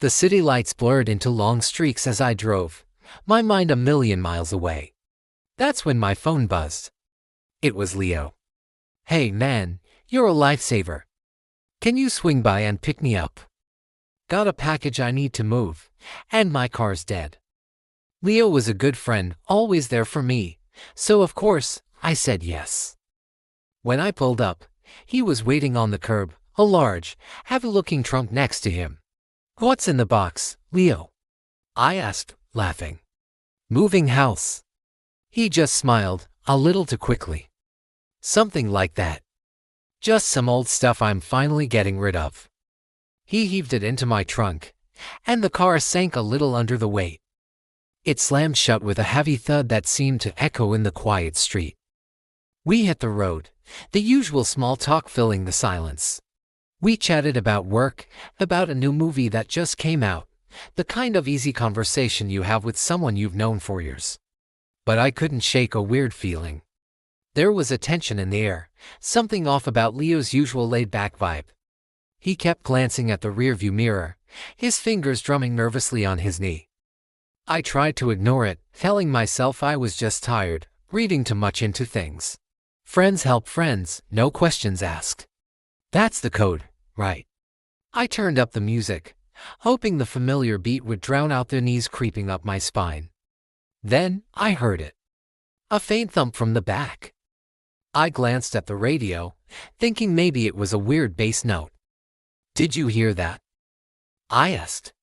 The city lights blurred into long streaks as I drove, my mind a million miles away. That's when my phone buzzed. It was Leo. "Hey man, you're a lifesaver. Can you swing by and pick me up? Got a package I need to move, and my car's dead." Leo was a good friend, always there for me, so of course, I said yes. When I pulled up, he was waiting on the curb, a large, heavy-looking trunk next to him. "What's in the box, Leo?" I asked, laughing. "Moving house." He just smiled, a little too quickly. "Something like that. Just some old stuff I'm finally getting rid of." He heaved it into my trunk, and the car sank a little under the weight. It slammed shut with a heavy thud that seemed to echo in the quiet street. We hit the road, the usual small talk filling the silence. We chatted about work, about a new movie that just came out, the kind of easy conversation you have with someone you've known for years. But I couldn't shake a weird feeling. There was a tension in the air, something off about Leo's usual laid-back vibe. He kept glancing at the rearview mirror, his fingers drumming nervously on his knee. I tried to ignore it, telling myself I was just tired, reading too much into things. Friends help friends, no questions asked. That's the code, right? I turned up the music, hoping the familiar beat would drown out the knees creeping up my spine. Then, I heard it. A faint thump from the back. I glanced at the radio, thinking maybe it was a weird bass note. "Did you hear that?" I asked.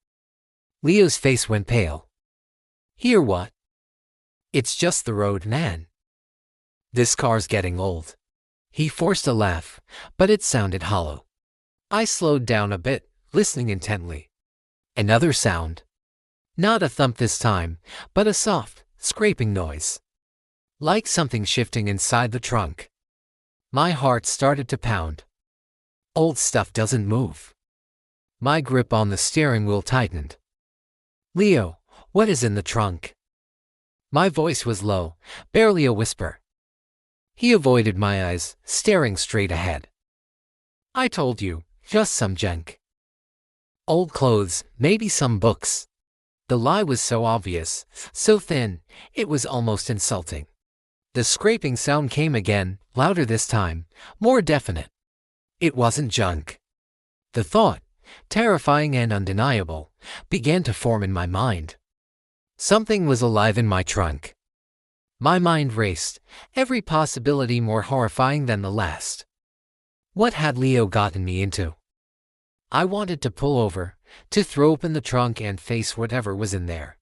Leo's face went pale. "Hear what?" "It's just the road, man. This car's getting old." He forced a laugh, but it sounded hollow. I slowed down a bit, listening intently. Another sound. Not a thump this time, but a soft, scraping noise. Like something shifting inside the trunk. My heart started to pound. Old stuff doesn't move. My grip on the steering wheel tightened. "Leo, what is in the trunk?" My voice was low, barely a whisper. He avoided my eyes, staring straight ahead. "I told you, just some junk. Old clothes, maybe some books." The lie was so obvious, so thin, it was almost insulting. The scraping sound came again, louder this time, more definite. It wasn't junk. The thought, terrifying and undeniable, began to form in my mind. Something was alive in my trunk. My mind raced, every possibility more horrifying than the last. What had Leo gotten me into? I wanted to pull over, to throw open the trunk and face whatever was in there.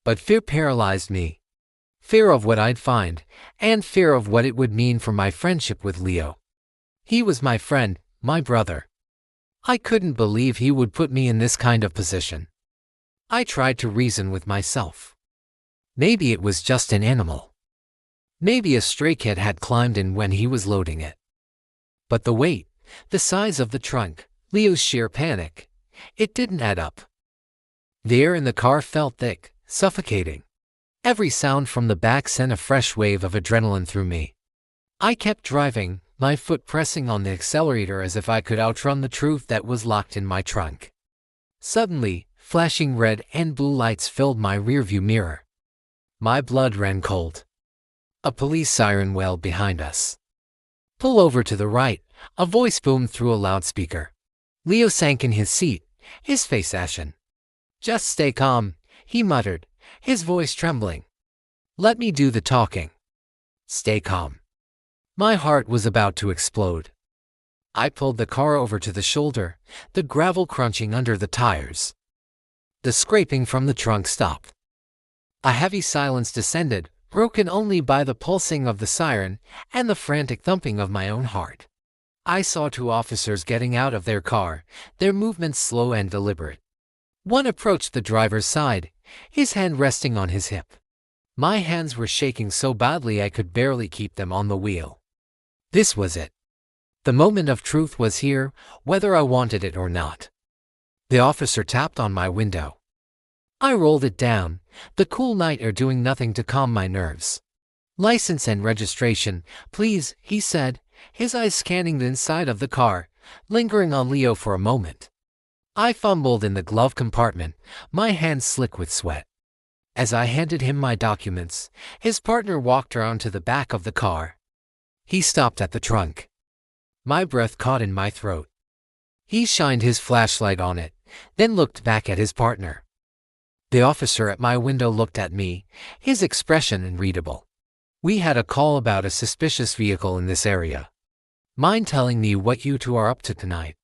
But fear paralyzed me. Fear of what I'd find, and fear of what it would mean for my friendship with Leo. He was my friend, my brother. I couldn't believe he would put me in this kind of position. I tried to reason with myself. Maybe it was just an animal. Maybe a stray cat had climbed in when he was loading it. But the weight, the size of the trunk, Leo's sheer panic, it didn't add up. The air in the car felt thick, suffocating. Every sound from the back sent a fresh wave of adrenaline through me. I kept driving, my foot pressing on the accelerator as if I could outrun the truth that was locked in my trunk. Suddenly, flashing red and blue lights filled my rearview mirror. My blood ran cold. A police siren wailed behind us. "Pull over to the right," a voice boomed through a loudspeaker. Leo sank in his seat, his face ashen. "Just stay calm," he muttered, his voice trembling. "Let me do the talking." Stay calm. My heart was about to explode. I pulled the car over to the shoulder, the gravel crunching under the tires. The scraping from the trunk stopped. A heavy silence descended, broken only by the pulsing of the siren and the frantic thumping of my own heart. I saw two officers getting out of their car, their movements slow and deliberate. One approached the driver's side, his hand resting on his hip. My hands were shaking so badly I could barely keep them on the wheel. This was it. The moment of truth was here, whether I wanted it or not. The officer tapped on my window. I rolled it down, the cool night air doing nothing to calm my nerves. "License and registration, please," he said, his eyes scanning the inside of the car, lingering on Leo for a moment. I fumbled in the glove compartment, my hands slick with sweat. As I handed him my documents, his partner walked around to the back of the car. He stopped at the trunk. My breath caught in my throat. He shined his flashlight on it, then looked back at his partner. The officer at my window looked at me, his expression unreadable. We had a call about a suspicious vehicle in this area. Mind telling me what you two are up to tonight?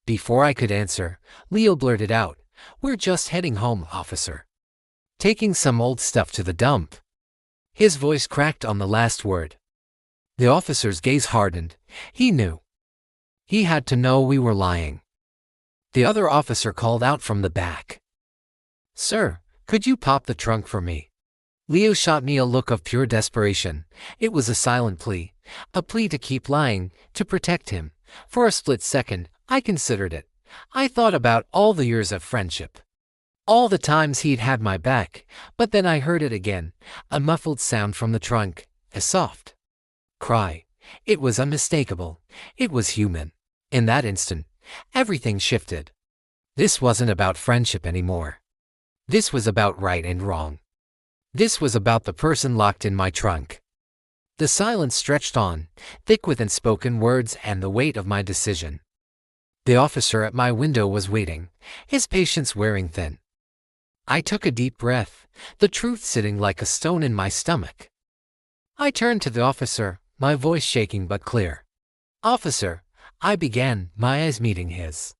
Before I could answer, Leo blurted out, "We're just heading home, officer. Taking some old stuff to the dump." His voice cracked on the last word. The officer's gaze hardened. He knew. He had to know we were lying. The other officer called out from the back, "Sir, could you pop the trunk for me?" Leo shot me a look of pure desperation. It was a silent plea, a plea to keep lying, to protect him. For a split second, I considered it. I thought about all the years of friendship, all the times he'd had my back, but then I heard it again, a muffled sound from the trunk, a soft cry. It was unmistakable. It was human. In that instant, everything shifted. This wasn't about friendship anymore. This was about right and wrong. This was about the person locked in my trunk. The silence stretched on, thick with unspoken words and the weight of my decision. The officer at my window was waiting, his patience wearing thin. I took a deep breath, the truth sitting like a stone in my stomach. I turned to the officer, my voice shaking but clear. "Officer," I began, my eyes meeting his.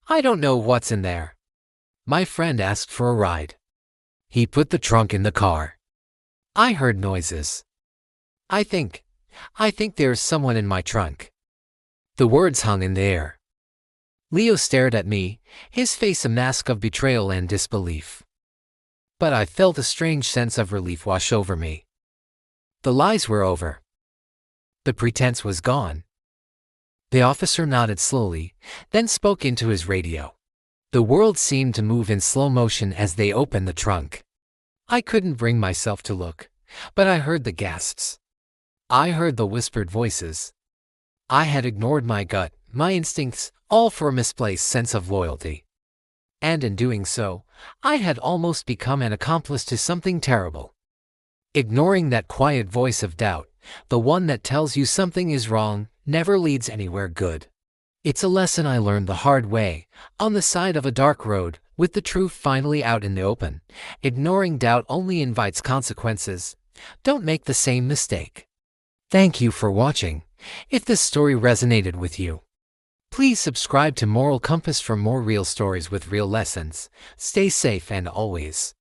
"I don't know what's in there." My friend asked for a ride. He put the trunk in the car. I heard noises. I think there's someone in my trunk." The words hung in the air. Leo stared at me, his face a mask of betrayal and disbelief. But I felt a strange sense of relief wash over me. The lies were over. The pretense was gone. The officer nodded slowly, then spoke into his radio. The world seemed to move in slow motion as they opened the trunk. I couldn't bring myself to look, but I heard the gasps. I heard the whispered voices. I had ignored my gut, my instincts, all for a misplaced sense of loyalty. And in doing so, I had almost become an accomplice to something terrible. Ignoring that quiet voice of doubt, the one that tells you something is wrong, never leads anywhere good. It's a lesson I learned the hard way, on the side of a dark road, with the truth finally out in the open. Ignoring doubt only invites consequences. Don't make the same mistake. Thank you for watching. If this story resonated with you, please subscribe to Moral Compass for more real stories with real lessons. Stay safe and always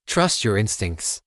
trust your instincts.